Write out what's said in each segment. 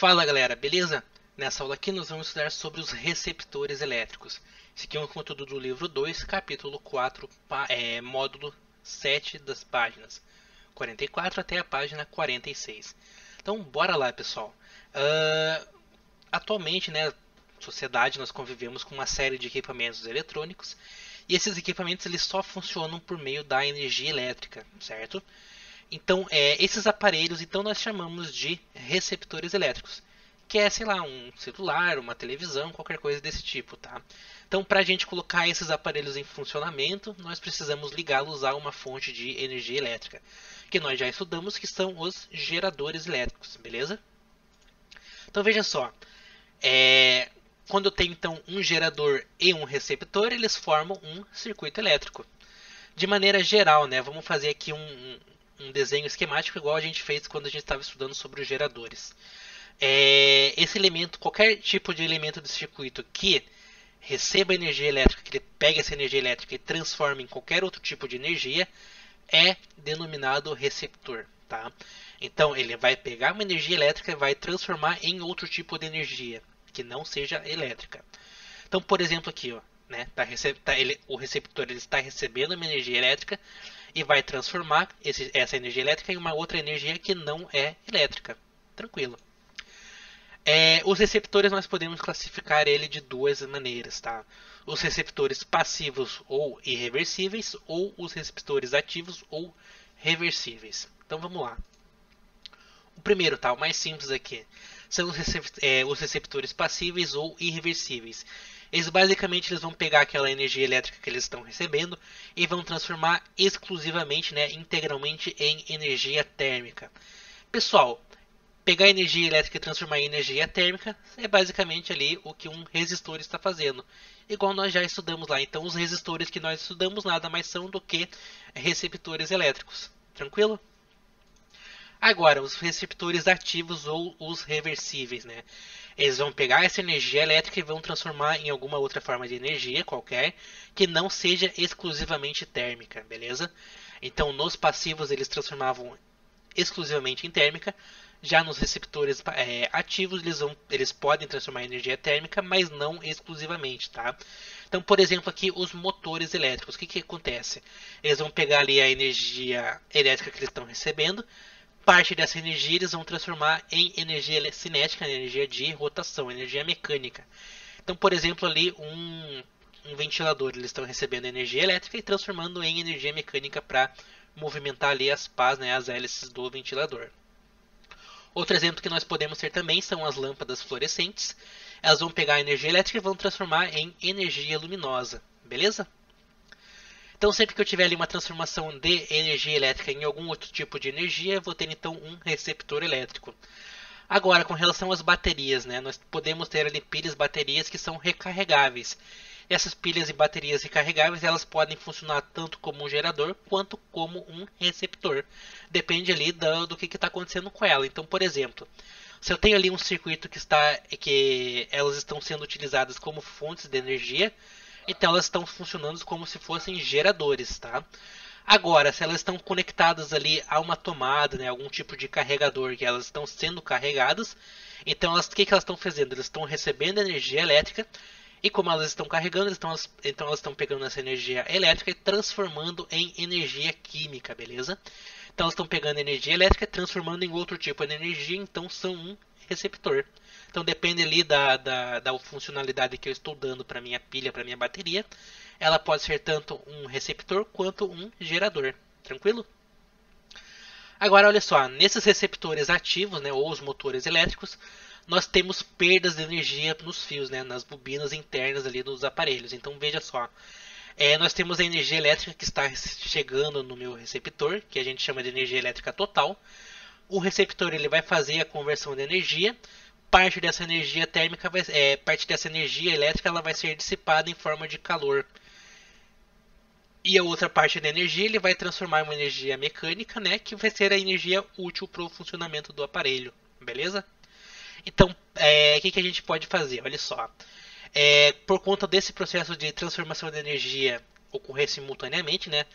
Fala galera, beleza? Nessa aula aqui nós vamos estudar sobre os receptores elétricos. Esse aqui é um conteúdo do livro 2, capítulo 4, módulo 7 das páginas 44 até a página 46. Então bora lá pessoal. Atualmente, né, sociedade, nós convivemos com uma série de equipamentos eletrônicos e esses equipamentos eles só funcionam por meio da energia elétrica, certo? Então, esses aparelhos, então nós chamamos de receptores elétricos, que é, sei lá, um celular, uma televisão, qualquer coisa desse tipo, tá? Então, para a gente colocar esses aparelhos em funcionamento, nós precisamos ligá-los a uma fonte de energia elétrica, que nós já estudamos, que são os geradores elétricos, beleza? Então, veja só, quando eu tenho então um gerador e um receptor, eles formam um circuito elétrico. De maneira geral, né, vamos fazer aqui um desenho esquemático igual a gente fez quando a gente estava estudando sobre os geradores. Esse elemento, qualquer tipo de elemento do circuito que receba energia elétrica, que ele pegue essa energia elétrica e transforme em qualquer outro tipo de energia, é denominado receptor, tá? Então ele vai pegar uma energia elétrica e vai transformar em outro tipo de energia que não seja elétrica. Então, por exemplo, aqui, ó, né, o receptor ele está recebendo uma energia elétrica e vai transformar essa energia elétrica em uma outra energia que não é elétrica. Tranquilo. Os receptores nós podemos classificar ele de duas maneiras, tá? Os receptores passivos ou irreversíveis ou os receptores ativos ou reversíveis. Então vamos lá. O primeiro, tá, o mais simples aqui, são os receptores passíveis ou irreversíveis. Eles basicamente vão pegar aquela energia elétrica que eles estão recebendo e vão transformar exclusivamente, né, integralmente em energia térmica. Pessoal, pegar energia elétrica e transformar em energia térmica é basicamente ali o que um resistor está fazendo. Igual nós já estudamos lá. Então os resistores que nós estudamos nada mais são do que receptores elétricos. Tranquilo? Agora, os receptores ativos ou os reversíveis, né? Eles vão pegar essa energia elétrica e vão transformar em alguma outra forma de energia qualquer que não seja exclusivamente térmica, beleza? Então, nos passivos eles transformavam exclusivamente em térmica. Já nos receptores ativos eles podem transformar em energia térmica, mas não exclusivamente, tá? Então, por exemplo, aqui os motores elétricos, o que acontece? Eles vão pegar ali a energia elétrica que eles estão recebendo. Parte dessa energia eles vão transformar em energia cinética, energia de rotação, energia mecânica. Então, por exemplo, ali um ventilador, eles estão recebendo energia elétrica e transformando em energia mecânica para movimentar ali as pás, né, as hélices do ventilador. Outro exemplo que nós podemos ter também são as lâmpadas fluorescentes. Elas vão pegar a energia elétrica e vão transformar em energia luminosa, beleza? Então, sempre que eu tiver ali uma transformação de energia elétrica em algum outro tipo de energia, eu vou ter então um receptor elétrico. Agora, com relação às baterias, né, nós podemos ter ali pilhas e baterias que são recarregáveis. Essas pilhas e baterias recarregáveis, elas podem funcionar tanto como um gerador quanto como um receptor. Depende ali do que está acontecendo com ela. Então, por exemplo, se eu tenho ali um circuito que elas estão sendo utilizadas como fontes de energia, então elas estão funcionando como se fossem geradores, tá? Agora, se elas estão conectadas ali a uma tomada, né, algum tipo de carregador que elas estão sendo carregadas, então o que elas estão fazendo? Elas estão recebendo energia elétrica e como elas estão carregando, então elas estão pegando essa energia elétrica e transformando em energia química, beleza? Então elas estão pegando energia elétrica e transformando em outro tipo de energia, então são um receptor. Então depende ali da funcionalidade que eu estou dando para minha pilha, para minha bateria. Ela pode ser tanto um receptor quanto um gerador. Tranquilo? Agora olha só, nesses receptores ativos, né, ou os motores elétricos, nós temos perdas de energia nos fios, né, nas bobinas internas ali dos aparelhos. Então veja só, nós temos a energia elétrica que está chegando no meu receptor, que a gente chama de energia elétrica total. O receptor ele vai fazer a conversão de energia. Parte dessa energia térmica, parte dessa energia elétrica, ela vai ser dissipada em forma de calor. E a outra parte da energia ele vai transformar em uma energia mecânica, né, que vai ser a energia útil para o funcionamento do aparelho, beleza? Então, o que a gente pode fazer? Olha só, por conta desse processo de transformação de energia ocorrer simultaneamente, né,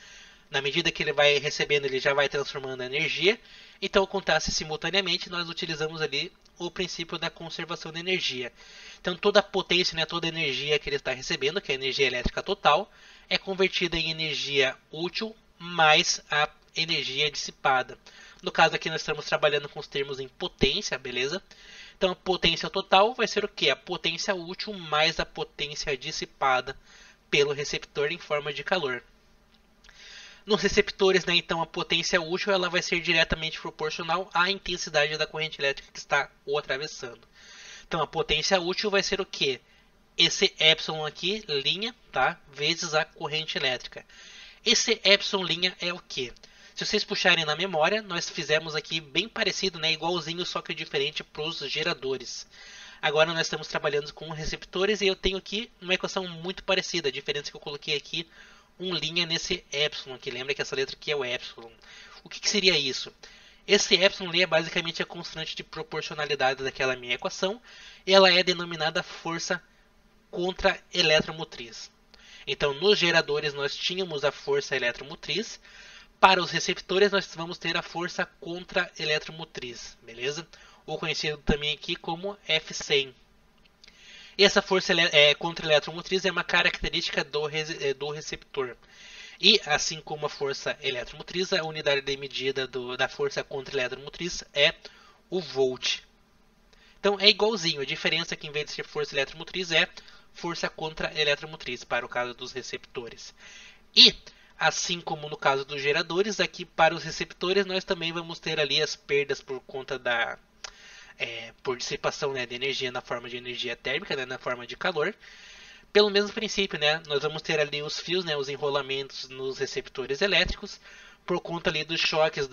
Na medida que ele vai recebendo, ele já vai transformando a energia. Então acontece simultaneamente, nós utilizamos ali o princípio da conservação de energia. Então toda a potência, né, toda a energia que ele está recebendo, que é a energia elétrica total, é convertida em energia útil mais a energia dissipada. No caso aqui nós estamos trabalhando com os termos em potência, beleza? Então a potência total vai ser o que? A potência útil mais a potência dissipada pelo receptor em forma de calor. Nos receptores, né, então a potência útil ela vai ser diretamente proporcional à intensidade da corrente elétrica que está o atravessando. Então a potência útil vai ser o que? Esse epsilon aqui, linha, tá? Vezes a corrente elétrica. Esse epsilon linha é o que? Se vocês puxarem na memória, nós fizemos aqui bem parecido, né, igualzinho, só que diferente para os geradores. Agora nós estamos trabalhando com receptores e eu tenho aqui uma equação muito parecida. A diferença é que eu coloquei aqui linha nesse epsilon, que lembra que essa letra aqui é o epsilon. O que seria isso? Esse epsilon é basicamente a constante de proporcionalidade daquela minha equação, e ela é denominada força contra-eletromotriz. Então, nos geradores nós tínhamos a força eletromotriz, para os receptores nós vamos ter a força contra-eletromotriz, beleza? Ou conhecido também aqui como F100. E essa força contra-eletromotriz é uma característica do receptor. E, assim como a força eletromotriz, a unidade de medida da força contra-eletromotriz é o volt. Então é igualzinho, a diferença é que em vez de ser força eletromotriz é força contra-eletromotriz, para o caso dos receptores. E, assim como no caso dos geradores, aqui para os receptores nós também vamos ter ali as perdas por conta por dissipação, né, de energia na forma de energia térmica, né, na forma de calor. Pelo mesmo princípio, né, nós vamos ter ali os fios, né, os enrolamentos nos receptores elétricos, por conta ali dos choques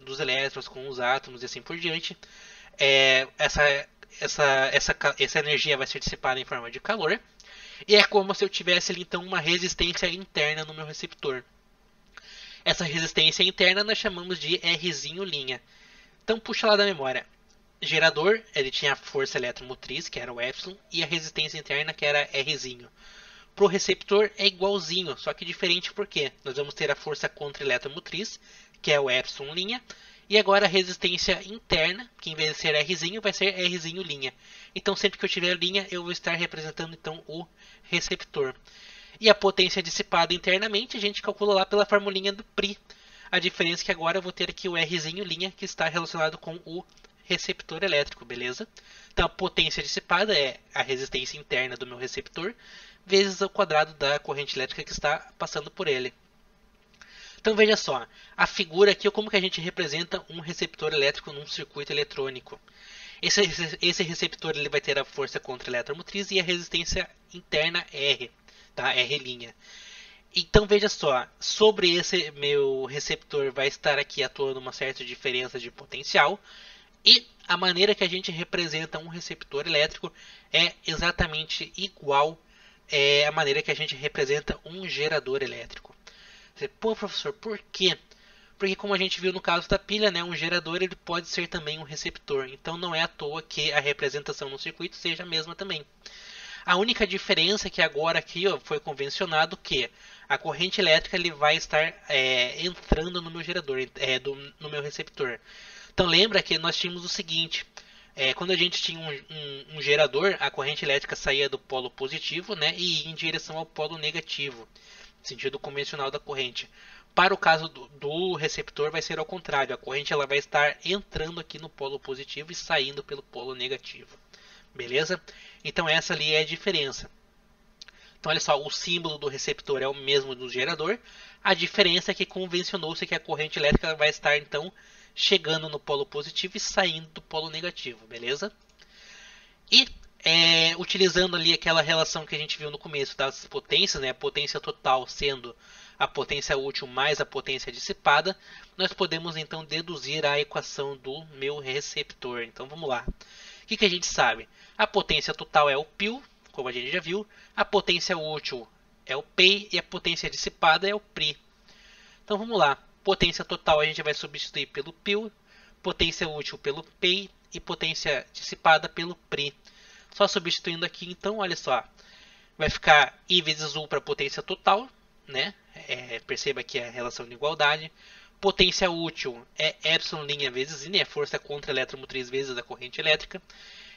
dos elétrons com os átomos e assim por diante. Essa energia vai ser dissipada em forma de calor. E é como se eu tivesse ali então uma resistência interna no meu receptor. Essa resistência interna nós chamamos de R'O'. Então puxa lá da memória. Gerador, ele tinha a força eletromotriz, que era o epsilon, e a resistência interna, que era R'O. Para o receptor é igualzinho, só que diferente porque nós vamos ter a força contra-eletromotriz, que é o epsilon', e agora a resistência interna, que em vez de ser R'O, vai ser R'O'. Então sempre que eu tiver linha, eu vou estar representando então o receptor. E a potência dissipada internamente, a gente calcula lá pela formulinha do Pri. A diferença é que agora eu vou ter aqui o R'O', que está relacionado com o receptor elétrico, beleza? Então a potência dissipada é a resistência interna do meu receptor vezes o quadrado da corrente elétrica que está passando por ele. Então veja só, a figura aqui, como que a gente representa um receptor elétrico num circuito eletrônico. Esse receptor ele vai ter a força contra-eletromotriz e a resistência interna R, tá? R'. Então veja só, sobre esse meu receptor vai estar aqui atuando uma certa diferença de potencial, e a maneira que a gente representa um receptor elétrico é exatamente igual à maneira que a gente representa um gerador elétrico. Pô, professor, por quê? Porque como a gente viu no caso da pilha, né, um gerador ele pode ser também um receptor. Então não é à toa que a representação no circuito seja a mesma também. A única diferença é que agora aqui foi convencionado que a corrente elétrica ele vai estar entrando no meu gerador, no meu receptor. Então lembra que nós tínhamos o seguinte, quando a gente tinha um gerador, a corrente elétrica saía do polo positivo, né, e ia em direção ao polo negativo, sentido convencional da corrente. Para o caso do receptor vai ser ao contrário, a corrente ela vai estar entrando aqui no polo positivo e saindo pelo polo negativo. Beleza? Então essa ali é a diferença. Então olha só, o símbolo do receptor é o mesmo do gerador, a diferença é que convencionou-se que a corrente elétrica vai estar então chegando no polo positivo e saindo do polo negativo, beleza? E utilizando ali aquela relação que a gente viu no começo das potências, né, a potência total sendo a potência útil mais a potência dissipada, nós podemos então deduzir a equação do meu receptor. Então vamos lá. O que a gente sabe? A potência total é o π, como a gente já viu, a potência útil é o P e a potência dissipada é o Pri. Então vamos lá. Potência total a gente vai substituir pelo π, potência útil pelo P e potência dissipada pelo Pri. Só substituindo aqui, então, olha só. Vai ficar I vezes U para a potência total, né? Perceba aqui a relação de igualdade. Potência útil é epsilon' vezes I, né? Força contra a eletromotriz vezes a corrente elétrica.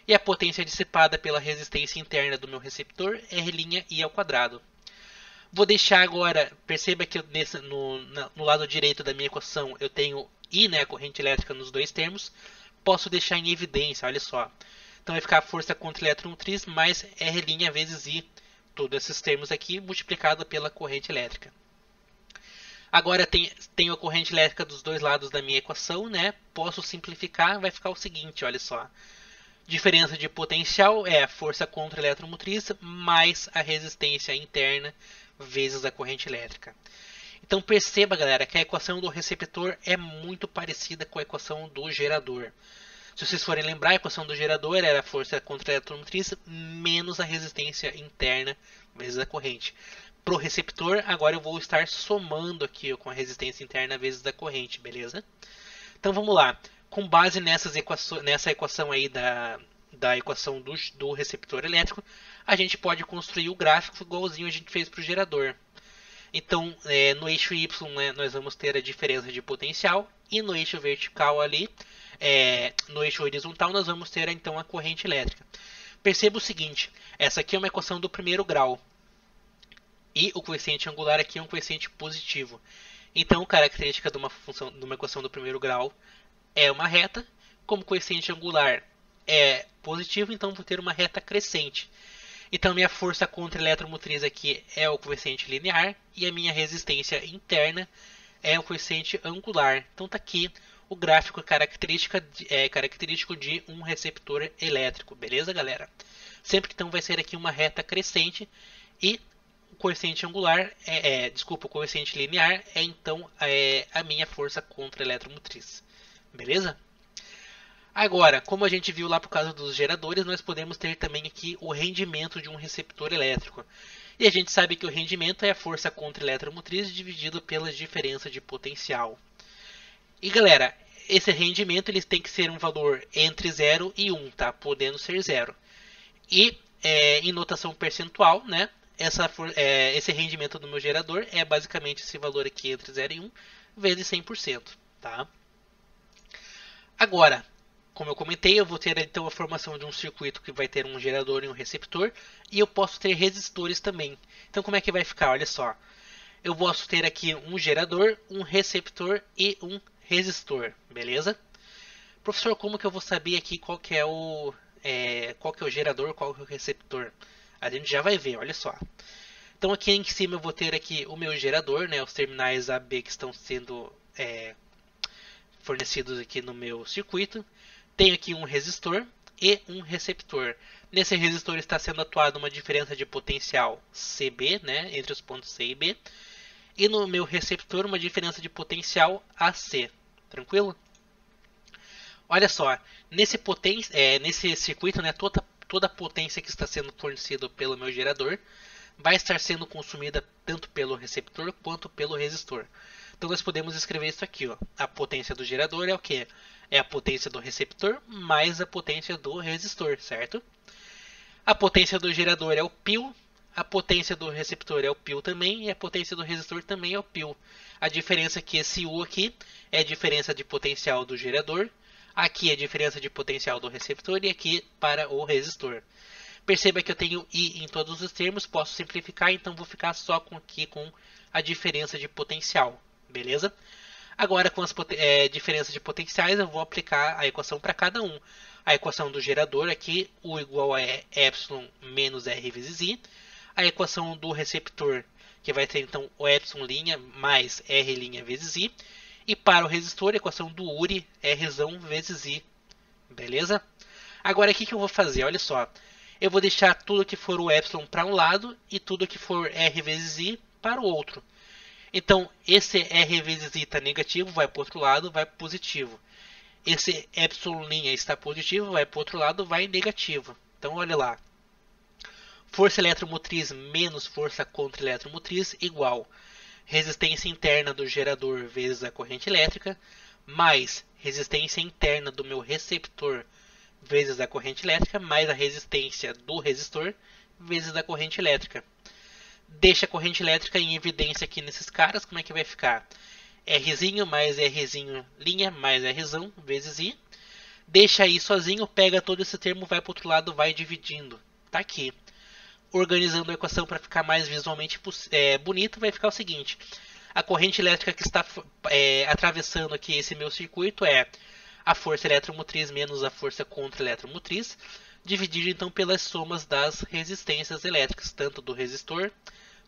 E a potência dissipada pela resistência interna do meu receptor é R'I ao quadrado. Vou deixar agora, perceba que no lado direito da minha equação eu tenho I, né, a corrente elétrica nos dois termos. Posso deixar em evidência, olha só. Então vai ficar a força contra a eletromotriz mais R' vezes I, todos esses termos aqui, multiplicado pela corrente elétrica. Agora tenho a corrente elétrica dos dois lados da minha equação, né? Posso simplificar, vai ficar o seguinte, olha só. Diferença de potencial é a força contra a eletromotriz mais a resistência interna vezes a corrente elétrica. Então perceba, galera, que a equação do receptor é muito parecida com a equação do gerador. Se vocês forem lembrar, a equação do gerador era a força contra a eletromotriz menos a resistência interna vezes a corrente. Para o receptor, agora eu vou estar somando aqui com a resistência interna vezes a corrente, beleza? Então vamos lá. Com base nessa equação aí da equação do receptor elétrico, a gente pode construir o gráfico igualzinho a gente fez para o gerador. Então, no eixo Y, né, nós vamos ter a diferença de potencial, e no eixo vertical ali, no eixo horizontal, nós vamos ter então a corrente elétrica. Perceba o seguinte, essa aqui é uma equação do primeiro grau, e o coeficiente angular aqui é um coeficiente positivo. Então, característica de uma equação do primeiro grau é uma reta, como o coeficiente angular é positivo, então vou ter uma reta crescente. Então, minha força contra a eletromotriz aqui é o coeficiente linear e a minha resistência interna é o coeficiente angular. Então, está aqui o gráfico característico de um receptor elétrico, beleza, galera? Sempre que então vai ser aqui uma reta crescente e o coeficiente angular, o coeficiente linear é então a minha força contra a eletromotriz, beleza? Agora, como a gente viu lá por causa dos geradores, nós podemos ter também aqui o rendimento de um receptor elétrico. E a gente sabe que o rendimento é a força contra a eletromotriz dividido pela diferença de potencial. E galera, esse rendimento ele tem que ser um valor entre 0 e 1, tá? Podendo ser 0. E em notação percentual, né? Esse rendimento do meu gerador é basicamente esse valor aqui entre 0 e 1 vezes 100%, tá? Agora, como eu comentei, eu vou ter então a formação de um circuito que vai ter um gerador e um receptor, e eu posso ter resistores também. Então como é que vai ficar? Olha só. Eu posso ter aqui um gerador, um receptor e um resistor, beleza? Professor, como que eu vou saber aqui qual que é o gerador, qual que é o receptor? A gente já vai ver, olha só. Então aqui em cima eu vou ter aqui o meu gerador, né, os terminais A, B que estão sendo fornecidos aqui no meu circuito. Tenho aqui um resistor e um receptor. Nesse resistor está sendo atuada uma diferença de potencial CB, né, entre os pontos C e B. E no meu receptor uma diferença de potencial AC. Tranquilo? Olha só, nesse circuito, né, toda a potência que está sendo fornecida pelo meu gerador vai estar sendo consumida tanto pelo receptor quanto pelo resistor. Então nós podemos escrever isso aqui, ó. A potência do gerador é o quê? É a potência do receptor mais a potência do resistor, certo? A potência do gerador é o π, a potência do receptor é o π também, e a potência do resistor também é o π. A diferença é que esse U aqui é a diferença de potencial do gerador, aqui é a diferença de potencial do receptor e aqui para o resistor. Perceba que eu tenho I em todos os termos, posso simplificar, então vou ficar só aqui com a diferença de potencial, beleza? Agora, com as diferenças de potenciais, eu vou aplicar a equação para cada um. A equação do gerador aqui, U igual a epsilon menos R vezes I. A equação do receptor, que vai ter então o epsilon' mais R' vezes I. E para o resistor, a equação do URI, R vezes I. Beleza? Agora, o que eu vou fazer? Olha só. Eu vou deixar tudo que for o epsilon para um lado e tudo que for R vezes I para o outro. Então, esse R vezes I está negativo, vai para o outro lado, vai positivo. Esse epsilon' está positivo, vai para o outro lado, vai negativo. Então, olha lá. Força eletromotriz menos força contra eletromotriz igual resistência interna do gerador vezes a corrente elétrica, mais resistência interna do meu receptor vezes a corrente elétrica, mais a resistência do resistor vezes a corrente elétrica. Deixa a corrente elétrica em evidência aqui nesses caras. Como é que vai ficar? Rzinho mais Rzinho linha mais Rzão vezes I. Deixa aí sozinho, pega todo esse termo, vai para o outro lado, vai dividindo. Tá aqui. Organizando a equação para ficar mais visualmente bonito, vai ficar o seguinte. A corrente elétrica que está atravessando aqui esse meu circuito é a força eletromotriz menos a força contra-eletromotriz, dividido então pelas somas das resistências elétricas, tanto do resistor,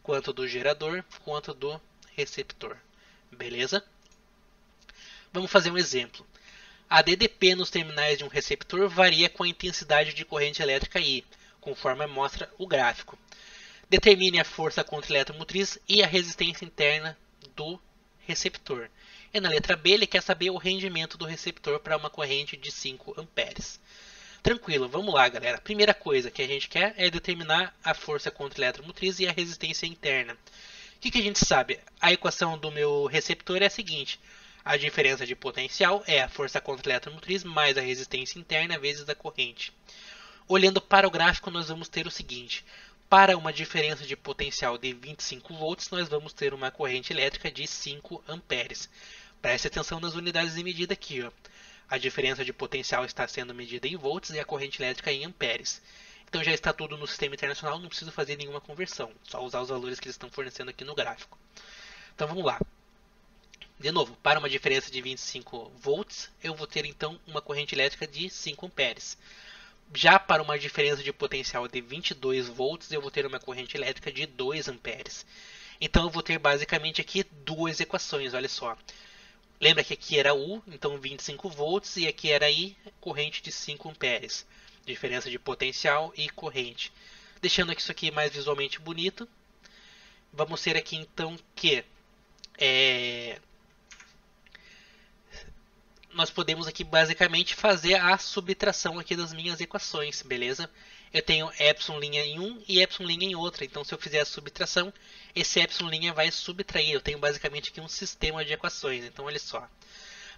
quanto do gerador, quanto do receptor. Beleza? Vamos fazer um exemplo. A DDP nos terminais de um receptor varia com a intensidade de corrente elétrica I, conforme mostra o gráfico. Determine a força contra-eletromotriz e a resistência interna do receptor. E na letra B ele quer saber o rendimento do receptor para uma corrente de 5 amperes. Tranquilo, vamos lá galera. Primeira coisa que a gente quer é determinar a força contra-eletromotriz e a resistência interna. O que a gente sabe? A equação do meu receptor é a seguinte. A diferença de potencial é a força contra-eletromotriz mais a resistência interna vezes a corrente. Olhando para o gráfico, nós vamos ter o seguinte. Para uma diferença de potencial de 25 volts, nós vamos ter uma corrente elétrica de 5 amperes. Preste atenção nas unidades de medida aqui. Ó. A diferença de potencial está sendo medida em volts e a corrente elétrica em amperes. Então já está tudo no sistema internacional, não preciso fazer nenhuma conversão. Só usar os valores que eles estão fornecendo aqui no gráfico. Então vamos lá. De novo, para uma diferença de 25 volts, eu vou ter então uma corrente elétrica de 5 amperes. Já para uma diferença de potencial de 22 volts, eu vou ter uma corrente elétrica de 2 amperes. Então eu vou ter basicamente aqui duas equações, olha só. Lembra que aqui era U, então 25 volts, e aqui era I, corrente de 5 amperes. Diferença de potencial e corrente. Deixando isso aqui mais visualmente bonito, vamos ter aqui então que nós podemos aqui basicamente fazer a subtração aqui das minhas equações, beleza? Eu tenho epsilon' em um e epsilon' em outra, então se eu fizer a subtração, esse epsilon' vai subtrair. Eu tenho basicamente aqui um sistema de equações, então olha só.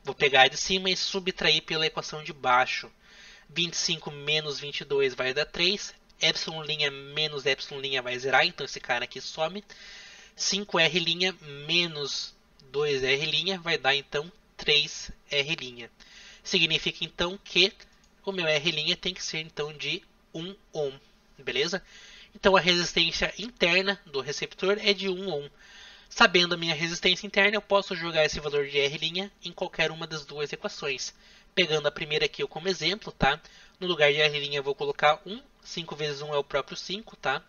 Vou pegar a de cima e subtrair pela equação de baixo. 25 menos 22 vai dar 3, epsilon' menos epsilon' vai zerar, então esse cara aqui some. 5R' menos 2R' vai dar então 3R'. Significa então que o meu R' tem que ser então de 1 ohm, beleza? Então a resistência interna do receptor é de 1 ohm. Sabendo a minha resistência interna, eu posso jogar esse valor de R' em qualquer uma das duas equações. Pegando a primeira aqui como exemplo, tá? No lugar de R' eu vou colocar 1, 5 vezes 1 é o próprio 5, tá?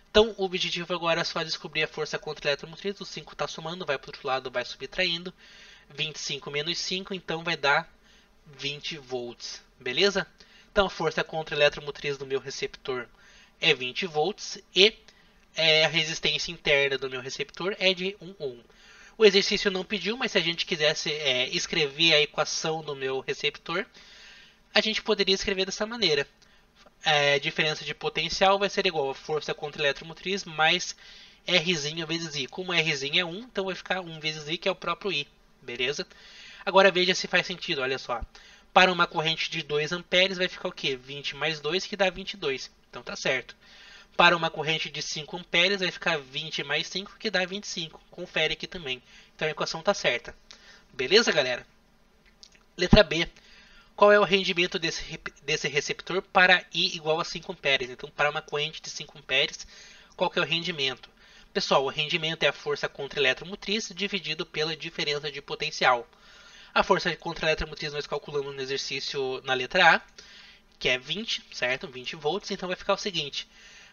Então o objetivo agora é só descobrir a força contra-eletromotriz, o 5 está somando, vai para o outro lado, vai subtraindo. 25 menos 5, então vai dar 20 volts, beleza? Então a força contra-eletromotriz do meu receptor é 20 volts e a resistência interna do meu receptor é de 1 ohm. O exercício não pediu, mas se a gente quisesse escrever a equação do meu receptor, a gente poderia escrever dessa maneira. A diferença de potencial vai ser igual a força contra-eletromotriz mais Rzinho vezes I. Como Rzinho é 1, então vai ficar 1 vezes I, que é o próprio I. Beleza? Agora veja se faz sentido, olha só. Para uma corrente de 2 amperes vai ficar o quê? 20 mais 2 que dá 22. Então tá certo. Para uma corrente de 5 amperes vai ficar 20 mais 5 que dá 25. Confere aqui também. Então a equação tá certa. Beleza, galera? Letra B. Qual é o rendimento desse receptor para I igual a 5 amperes? Então para uma corrente de 5 amperes, qual que é o rendimento? Pessoal, o rendimento é a força contra-eletromotriz dividido pela diferença de potencial. A força contra-eletromotriz nós calculamos no exercício na letra A, que é 20, certo? 20 volts, então vai ficar o seguinte.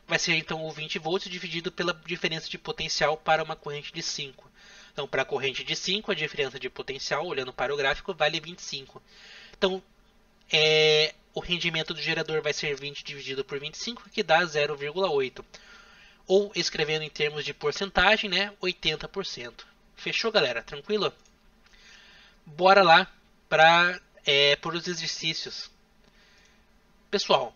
Vai ser então o 20 volts dividido pela diferença de potencial para uma corrente de 5. Então para a corrente de 5, a diferença de potencial, olhando para o gráfico, vale 25. Então o rendimento do gerador vai ser 20 dividido por 25, que dá 0,8. Ou escrevendo em termos de porcentagem, né, 80%. Fechou, galera? Tranquilo? Bora lá para os exercícios. Pessoal,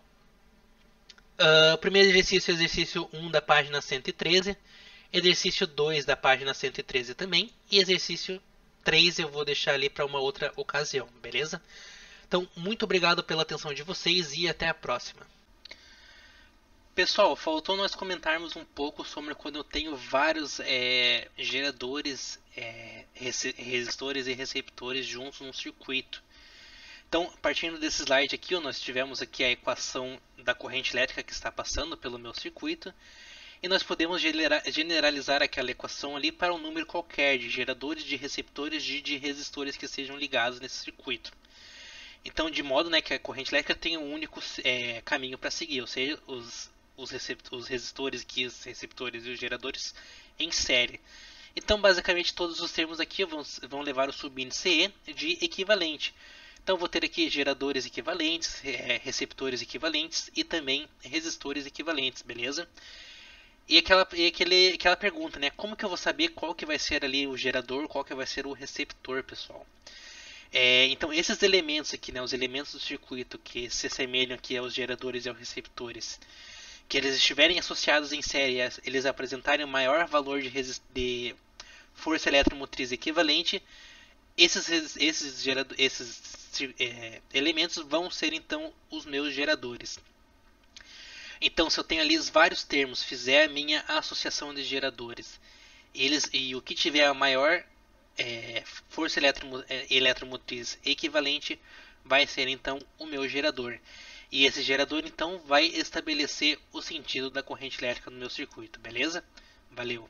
o primeiro exercício é o exercício 1 da página 113. Exercício 2 da página 113 também. E exercício 3 eu vou deixar ali para uma outra ocasião, beleza? Então, muito obrigado pela atenção de vocês e até a próxima. Pessoal, faltou nós comentarmos um pouco sobre quando eu tenho vários geradores, resistores e receptores juntos num circuito. Então, partindo desse slide aqui, nós tivemos aqui a equação da corrente elétrica que está passando pelo meu circuito. E nós podemos generalizar aquela equação ali para um número qualquer de geradores, de receptores e de resistores que sejam ligados nesse circuito. Então, de modo, né, que a corrente elétrica tem um único caminho para seguir, ou seja, os resistores, aqui, os receptores e os geradores em série. Então, basicamente, todos os termos aqui vão levar o subíndice E de equivalente. Então, vou ter aqui geradores equivalentes, receptores equivalentes e também resistores equivalentes, beleza? E aquela pergunta, né? Como que eu vou saber qual que vai ser ali o gerador, qual que vai ser o receptor, pessoal? Então, esses elementos aqui, né? Os elementos do circuito que se assemelham aqui aos geradores e aos receptores, que eles estiverem associados em série, eles apresentarem um maior valor de força eletromotriz equivalente, esses elementos vão ser então os meus geradores. Então, se eu tenho ali vários termos, fizer a minha associação de geradores, e o que tiver a maior força eletromotriz equivalente vai ser então o meu gerador. E esse gerador então vai estabelecer o sentido da corrente elétrica no meu circuito, beleza? Valeu!